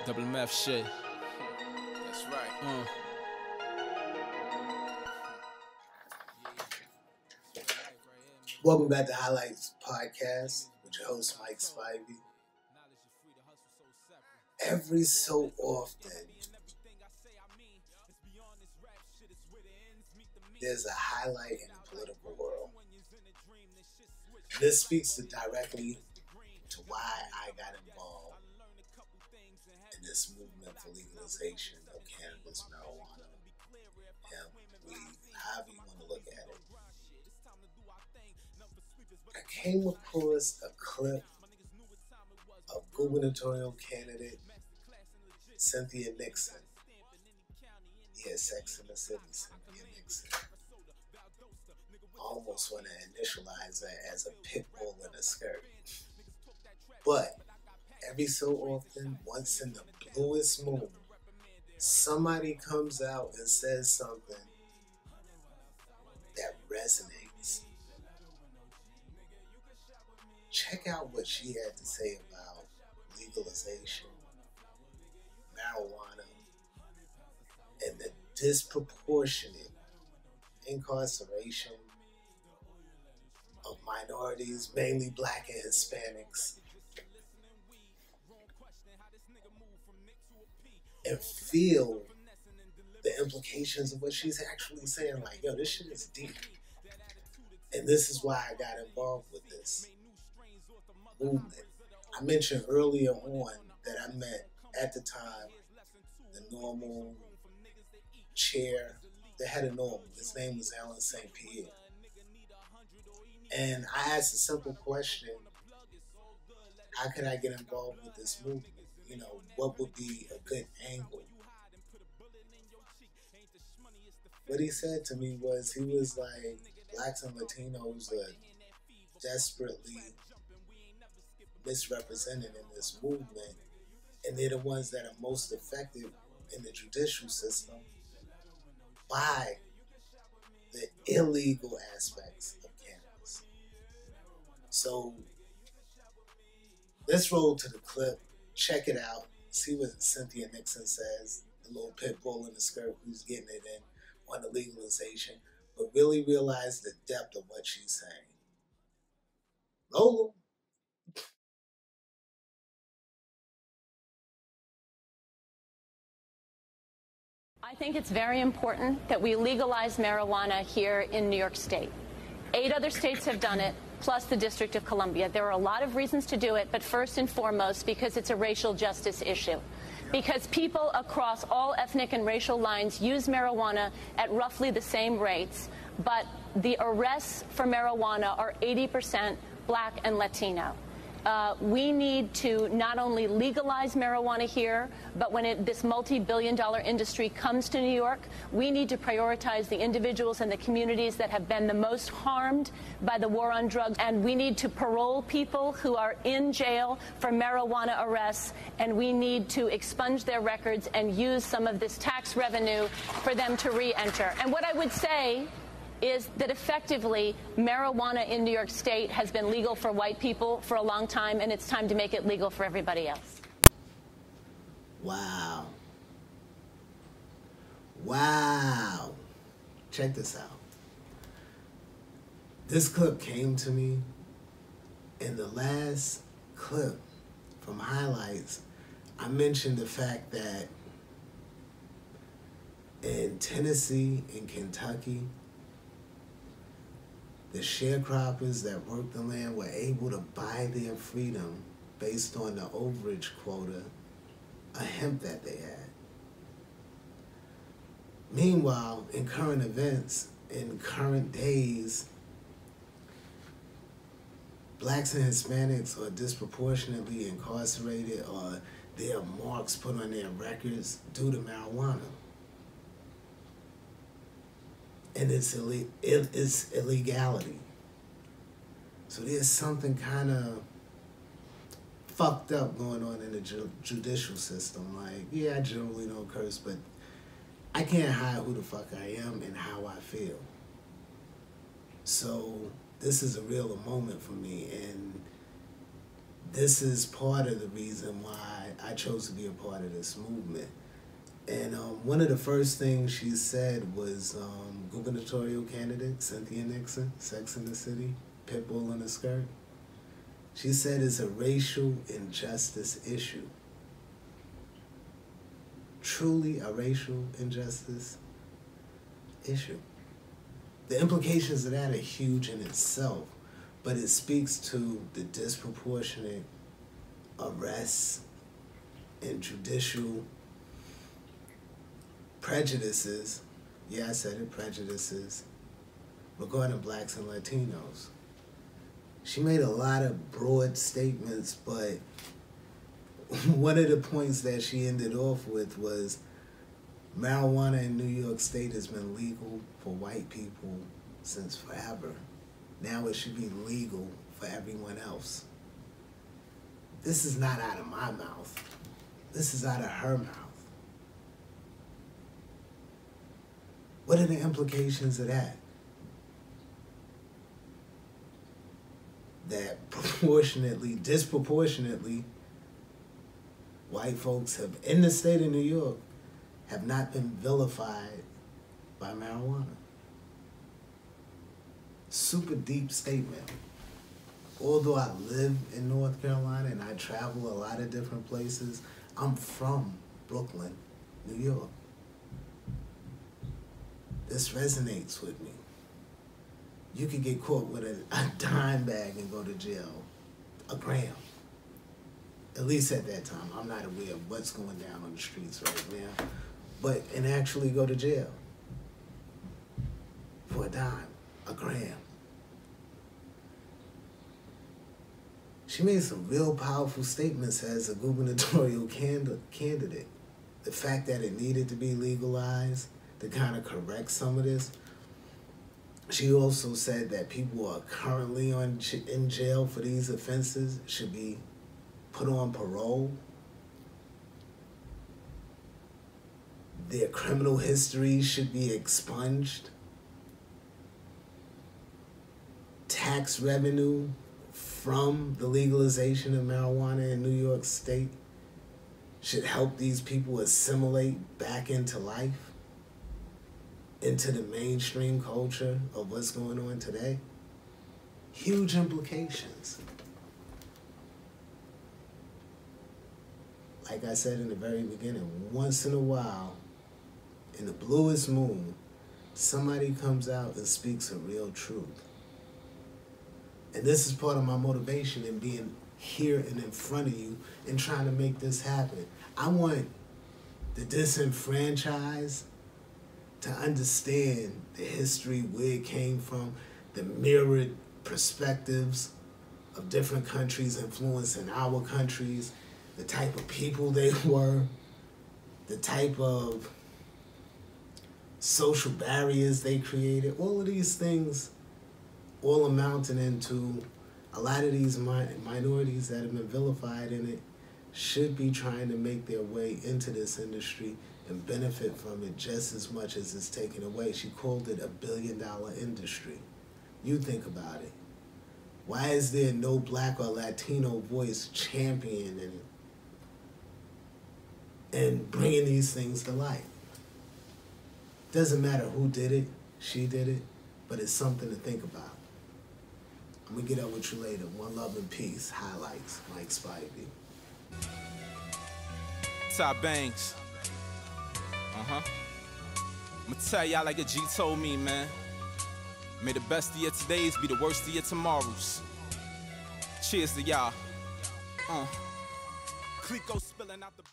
Double meth shit. That's right. Welcome back to Highlights Podcast with your host, Mike Spivey. Every so often, there's a highlight in the political world. This speaks directly to why I got involved in this movement for legalization of cannabis, marijuana, hemp, weed, however you want to look at it. I came across a clip of gubernatorial candidate Cynthia Nixon. Yeah, Sex in the City, Cynthia Nixon. I almost want to initialize that as a pit bull in a skirt. But every so often, once in the bluest moon, somebody comes out and says something that resonates. Check out what she had to say about legalization, marijuana, and the disproportionate incarceration of minorities, mainly Black and Hispanics, and feel the implications of what she's actually saying. Like, yo, this shit is deep. And this is why I got involved with this movement. I mentioned earlier on that I met, at the time, the normal chair, the head of normal. His name was Alan St. Pierre. And I asked a simple question: how could I get involved with this movement? You know, what would be a good angle? What he said to me was, he was like, Blacks and Latinos are desperately misrepresented in this movement, and they're the ones that are most affected in the judicial system by the illegal aspects of cannabis. So let's roll to the clip, check it out, see what Cynthia Nixon says, the little pit bull in the skirt who's getting it in on the legalization, but really realize the depth of what she's saying. Roll 'em. I think it's very important that we legalize marijuana here in New York State. 8 other states have done it, plus the District of Columbia. There are a lot of reasons to do it, but first and foremost, because it's a racial justice issue. Because people across all ethnic and racial lines use marijuana at roughly the same rates, but the arrests for marijuana are 80% Black and Latino. We need to not only legalize marijuana here, but when this multi-billion-dollar industry comes to New York, we need to prioritize the individuals and the communities that have been the most harmed by the war on drugs. And we need to parole people who are in jail for marijuana arrests, and we need to expunge their records and use some of this tax revenue for them to re-enter. And what I would say is that effectively marijuana in New York State has been legal for white people for a long time, and it's time to make it legal for everybody else. Wow. Wow. Check this out. This clip came to me in the last clip from Highlights. I mentioned the fact that in Tennessee and Kentucky, the sharecroppers that worked the land were able to buy their freedom based on the overage quota of hemp that they had. Meanwhile, in current events, in current days, Blacks and Hispanics are disproportionately incarcerated, or there are marks put on their records due to marijuana. And it's illegality. So there's something kind of fucked up going on in the judicial system. Like, yeah, I generally don't curse, but I can't hide who the fuck I am and how I feel. So this is a real moment for me, and this is part of the reason why I chose to be a part of this movement. And one of the first things she said was gubernatorial candidate Cynthia Nixon, Sex and the City, Pitbull in a skirt. She said it's a racial injustice issue. Truly a racial injustice issue. The implications of that are huge in itself, but it speaks to the disproportionate arrests and judicial prejudices, yeah, I said it, prejudices, regarding blacks and Latinos. She made a lot of broad statements, but one of the points that she ended off with was marijuana in New York State has been legal for white people since forever. Now it should be legal for everyone else. This is not out of my mouth. This is out of her mouth. What are the implications of that? That disproportionately, white folks have, in the state of New York, have not been vilified by marijuana. Super deep statement. Although I live in North Carolina and I travel a lot of different places, I'm from Brooklyn, New York. This resonates with me. You could get caught with a dime bag and go to jail, a gram. At least at that time. I'm not aware of what's going down on the streets right now, and actually go to jail for a dime, a gram. She made some real powerful statements as a gubernatorial candidate. The fact that it needed to be legalized to kind of correct some of this. She also said that people who are currently in jail for these offenses should be put on parole. Their criminal history should be expunged. Tax revenue from the legalization of marijuana in New York State should help these people assimilate back into life, into the mainstream culture of what's going on today. Huge implications. Like I said in the very beginning, once in a while, in the bluest moon, somebody comes out and speaks a real truth. And this is part of my motivation in being here and in front of you and trying to make this happen. I want the disenfranchised to understand the history, where it came from, the mirrored perspectives of different countries influencing our countries, the type of people they were, the type of social barriers they created, all of these things all amounting into a lot of these minorities that have been vilified in it should be trying to make their way into this industry and benefit from it just as much as it's taken away. She called it $1 billion industry. You think about it. Why is there no black or Latino voice championing it and bringing these things to light? Doesn't matter who did it, she did it, but it's something to think about. I'm gonna get up with you later. One love and peace. Highlights, Mike Spivey. Top Banks. I'm gonna tell y'all like a G told me, man. May the best of your todays be the worst of your tomorrows. Cheers to y'all. Clico spilling out the